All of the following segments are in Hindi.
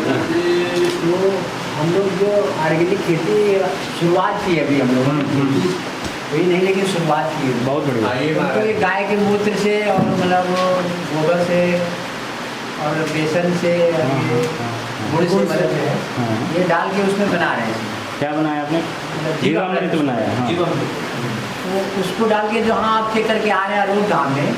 तो हम लोग जो ऑर्गेनिक खेती शुरुआत की है अभी हम लोगों ने, वही नहीं लेकिन शुरुआत की है। बहुत बढ़िया। तो ये गाय के मूत्र से और मतलब गोबर से और बेसन से गुड़ से मतलब है, ये डाल के उसमें बना रहे हैं। क्या बनाया आपने? जीवामृत बनाया। हाँ। तो उसको डाल के जो हाँ आप चेक करके आ रहे हैं रोज गाँव में,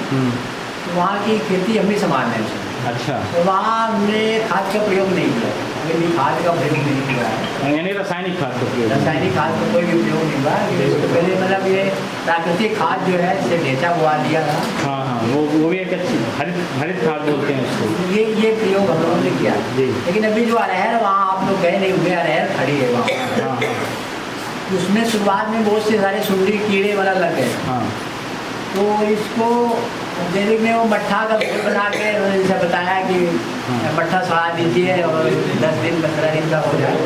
तो वहाँ की खेती हम ही संभाल रहे हैं। अच्छा। तो वहाँ हमने खाद का प्रयोग नहीं किया, अगर खाद का प्रयोग नहीं किया है, यानी रासायनिक खाद का प्रयोग? रासायनिक खाद का कोई भी प्रयोग नहीं हुआ। इससे पहले मतलब ये प्राकृतिक खाद जो है इसे ढेंचा बुआ दिया था। हाँ हाँ, वो भी एक अच्छी हरित खाद बोलते हैं उसको। ये प्रयोग हम लोगों ने किया जी। लेकिन अभी जो अरहर वहाँ आप लोग गए नहीं हुए, अरहर खड़ी है वहाँ। हाँ। उसमें शुरुआत में बहुत से सारे सुंडी कीड़े वाला लग गए। हाँ। तो इसको जैविक में वो मट्ठा का घोल बना के जैसे बताया कि मट्ठा सड़ा दीजिए और 10 दिन 15 दिन का हो जाए,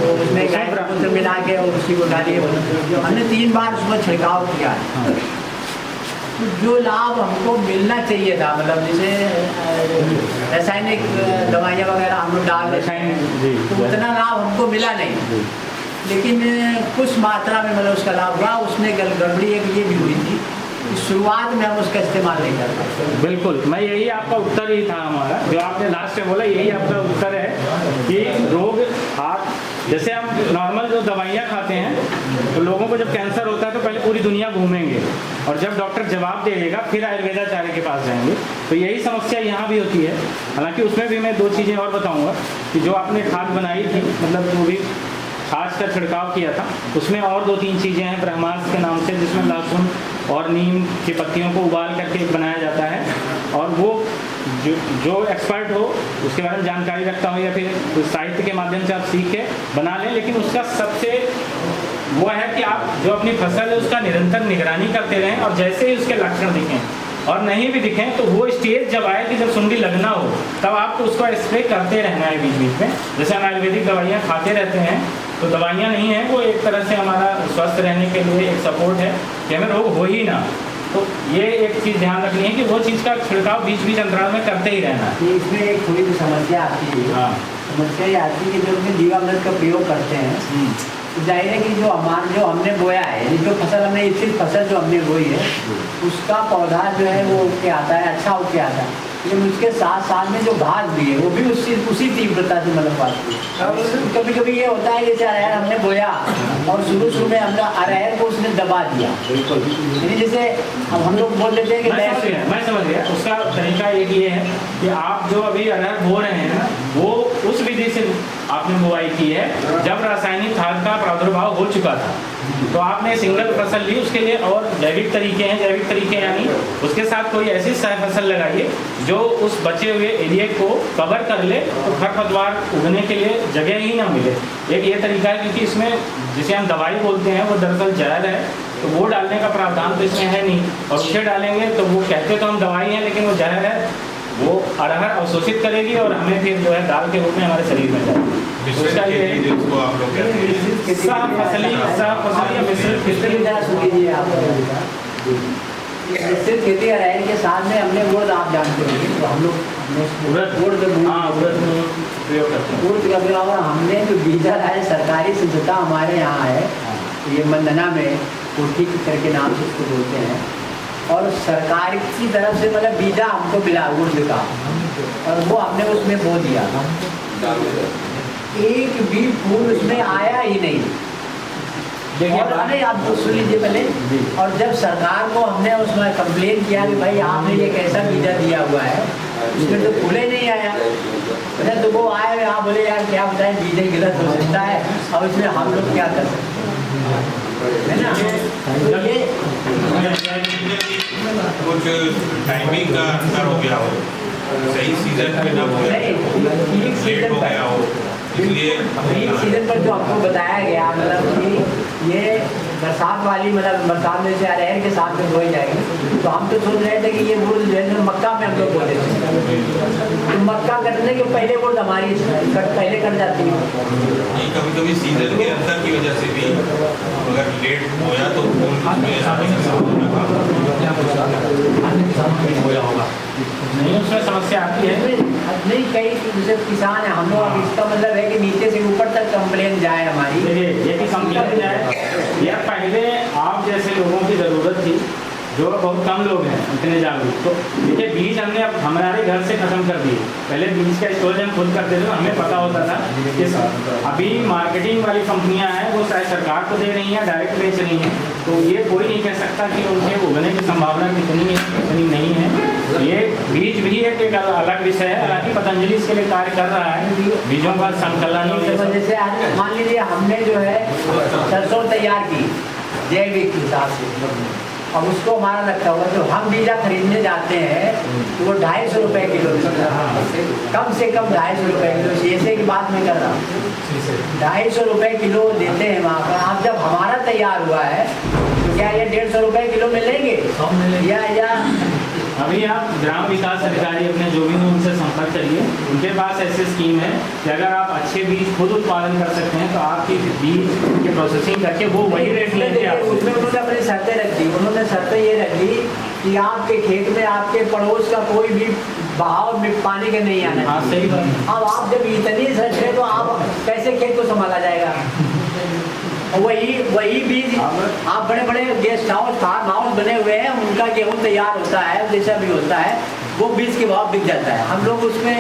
तो उसमें गाय का मूत्र मिला के और उसी को डालिए। हमने 3 बार उसमें छिड़काव किया है। तो जो लाभ हमको मिलना चाहिए था, मतलब जैसे रासायनिक दवाइयाँ वगैरह हम लोग डाल रहे हैं, तो उतना लाभ हमको मिला नहीं, लेकिन कुछ मात्रा में मतलब उसका लाभ हुआ। उसमें गड़बड़ी एक ये भी हुई थी, शुरुआत में हम उसका इस्तेमाल नहीं कर पाते। बिल्कुल, मैं यही आपका उत्तर ही था हमारा, जो आपने लास्ट में बोला यही आपका उत्तर है कि रोग आप जैसे हम नॉर्मल जो दवाइयाँ खाते हैं, तो लोगों को जब कैंसर होता है तो पहले पूरी दुनिया घूमेंगे और जब डॉक्टर जवाब दे देगा फिर आयुर्वेदाचार्य के पास जाएंगे। तो यही समस्या यहाँ भी होती है। हालांकि उसमें भी मैं 2 चीज़ें और बताऊँगा कि जो आपने खाद बनाई थी, मतलब जो भी खाद का छिड़काव किया था, उसमें और 2-3 चीज़ें हैं ब्रह्मास्त्र के नाम से, जिसमें लहसुन और नीम की पत्तियों को उबाल करके बनाया जाता है। और वो जो एक्सपर्ट हो, उसके बारे में जानकारी रखता हो या फिर साहित्य के माध्यम से आप सीख के बना लें, लेकिन उसका सबसे वो है कि आप जो अपनी फसल है उसका निरंतर निगरानी करते रहें, और जैसे ही उसके लक्षण दिखें और नहीं भी दिखें तो वो स्टेज जब आए कि जब सुंडी लगना हो, तब आपको उसको स्प्रे करते रहना है बीच बीच में। जैसे हम आयुर्वेदिक दवाइयाँ खाते रहते हैं, तो दवाइयाँ नहीं हैं, वो एक तरह से हमारा स्वस्थ रहने के लिए एक सपोर्ट है कि हमें रोग हो ही ना। तो ये एक चीज़ ध्यान रखनी है कि वो चीज़ का छिड़काव बीच बीच अंतराल में करते ही रहना है। इसमें एक थोड़ी सी समस्या आती है। हाँ। समस्या ये आती है कि जब हम जीवामृत का प्रयोग करते हैं, तो जाहिर है कि जो हमने बोया है, जो फसल हमने इसी फसल जो हमने बोई है, उसका पौधा जो है वो उठ के आता है, अच्छा उठ के आता है, लेकिन उसके साथ साथ में जो घास भी है वो भी उसी तीव्रता से मतलब पाती है। कभी कभी ये होता है जैसे अरहर हमने बोया और शुरू में हमने अरहर को उसने दबा दिया, यानी जैसे अब हम लोग बोल देते हैं कि मैं समझ गया। उसका तरीका एक ये है कि आप जो अभी अरहर बो रहे हैं वो उस विधि से आपने बुआई की है जब रासायनिक खाद का प्रादुर्भाव हो चुका था, तो आपने सिंगल फसल ली। उसके लिए और जैविक तरीके हैं, जैविक तरीके यानी उसके साथ कोई ऐसी सह फसल लगाइए जो उस बचे हुए एरिया को कवर कर ले, तो खरपतवार उगने के लिए जगह ही ना मिले। एक ये तरीका है, क्योंकि इसमें जिसे हम दवाई बोलते हैं वो दरअसल जहर है, तो वो डालने का प्रावधान तो इसमें है नहीं, और उसे डालेंगे तो वो कहते तो हम दवाई हैं लेकिन वो जहर है, वो अरहर अवशोषित करेगी और हमें फिर जो है दाल के रूप में हमारे शरीर में जाएगी। उसका ये मिश्रित खेती अरहर के साथ में हमने उड़द, आप जानते होंगे, तो हम लोग उड़द प्रयोग करते हैं। उड़द का प्रयोग हमने जो बीजा है, सरकारी संस्था हमारे यहाँ है, ये मंदना में कोठी करके नाम से उसको बोलते हैं, और सरकार की तरफ से मतलब बीजा हमको मिला उड़द का, और वो हमने उसमें बो दिया। एक भी फूल उसमें आया ही नहीं। और अरे आप तो सुन लीजिए पहले, और जब सरकार को हमने उसमें कंप्लेन किया कि भाई आपने ये कैसा बीजा दिया हुआ है, उसमें तो फूले नहीं आया, तो वो आए यहाँ बोले यार क्या बताएं, बीजा गलत हो सकता है, अब इसमें हम लोग क्या कर सकते हैं, है ना। तो ये कुछ टाइमिंग का अंतर हो गया हो, सही सीजन में ना लेट हो गया हो, इसलिए सीजन पर जो आपको बताया गया, मतलब कि ये बरसात वाली, मतलब बरसात में से अरहर के साथ में बोई जाएगी, तो हम तो सोच रहे थे कि ये उड़द जो है मक्का में हम लोग बोले थे, तो मक्का कटने के पहले उड़द हमारी पहले कट जाती है। कभी कभी सीजन के अंतर की वजह से भी अगर लेट होया तो नहीं उसमें समस्या आती है। नहीं, कई जैसे किसान है हम लोग, अब इसका मतलब है कि नीचे से ऊपर तक कंप्लेन जाए हमारी। देखिए ये भी कंप्लेन जाए, यार पहले आप जैसे लोगों की ज़रूरत थी, जो बहुत कम लोग हैं इतने जागरूक, तो देखिए बीज हमने अब हमारे घर से ख़त्म कर दिए। पहले बीज का स्टोरेज हम खुद करते थे, तो हमें पता होता था कि अभी मार्केटिंग वाली कंपनियां हैं वो शायद सरकार को दे रही हैं, डायरेक्ट बेच रही हैं, तो ये कोई नहीं कह सकता कि उनके उगने की संभावना कितनी है कितनी नहीं है। ये बीज भी एक अलग विषय है, हालांकि पतंजलि इसके लिए कार्य कर रहा है, बीजों का संकलन। जैसे आज मान लीजिए हमने जो है सरसों तैयार की जैविक हिसाब से, अब उसको हमारा लगता होगा जो हम बीजा खरीदने जाते हैं तो वो 250 रुपये किलो मिलता है, कम से कम 250 रुपये किलो। जैसे की बात मैं कर रहा हूँ 250 रुपये किलो देते हैं वहाँ पर। अब जब हमारा तैयार हुआ है तो क्या ये 150 रुपये किलो मिलेंगे या अभी आप ग्राम विकास अधिकारी अपने जो भी उनसे संपर्क करिए, उनके पास ऐसी स्कीम है कि अगर आप अच्छे बीज खुद उत्पादन कर सकते हैं तो आपकी बीज की प्रोसेसिंग करके वो वही रेट लेंगे आपको। उसमें उन्होंने अपनी शर्तें रख दी। उन्होंने शर्तें ये रख दी कि आपके खेत में आपके पड़ोस का कोई भी बहाव में पानी के नहीं आना। हाँ सही बात। अब आप जब इतनी शर्त है तो आप कैसे खेत को संभाला जाएगा? वही बीज आप बड़े बड़े गेस्ट हाउस फार्म हाउस बने हुए हैं, उनका गेहूँ तैयार होता है जैसा भी होता है, वो बीज के भाव बिक जाता है। हम लोग उसमें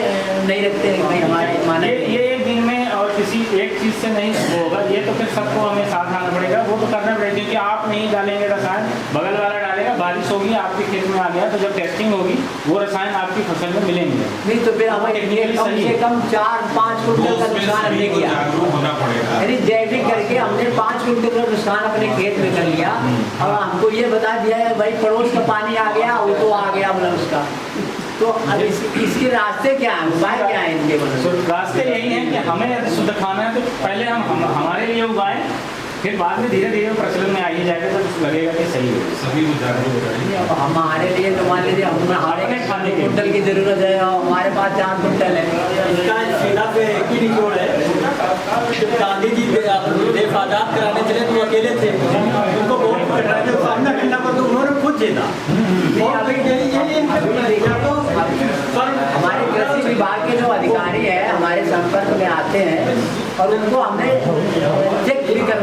नहीं रखते हैं भाई, हमारे माने ये एक दिन में और किसी एक चीज़ से नहीं होगा, ये तो फिर सबको हमें साथ आना पड़ेगा। वो तो करना पड़ेगा क्योंकि आप नहीं डालेंगे रसायन, बगल वाला डालेगा, बारिश होगी आपके खेत में आ गया तो जब टेस्टिंग होगी वो रसायन आपकी फसल में मिलेंगे नहीं, तो फिर हमें कम से कम 4-5 कुंटल का नुकसान हमने किया। यानी जैविक करके हमने 5 कुंटल का नुकसान अपने खेत में कर लिया। और हमको ये बता दिया है भाई पड़ोस का पानी आ गया, वो तो आ गया मतलब उसका। तो अब इसके रास्ते क्या है, उपाय क्या है इनके? मतलब रास्ते यही हैं कि हमें शुद्ध खाना है तो पहले हम हमारे लिए उगाएं, फिर बाद में धीरे धीरे प्रचलन में आइए जाएगा तो लगेगा कि सही है। सभी को जागरूक हो जाएंगे। अब हमारे लिए तो मान लीजिए हमारे खाने कुंटल की जरूरत है और हमारे पास 4 कुंटल है। इसका सीधा पे एक ही निचोड़ है, जब गांधी जी देश आजाद कराने चले तो अकेले थे, उनको बहुत सामना करना पड़ा तो उन्होंने खुद जीता। हमारे कृषि विभाग के जो अधिकारी हैं हमारे संपर्क में आते हैं और उनको हमने चेक भी कर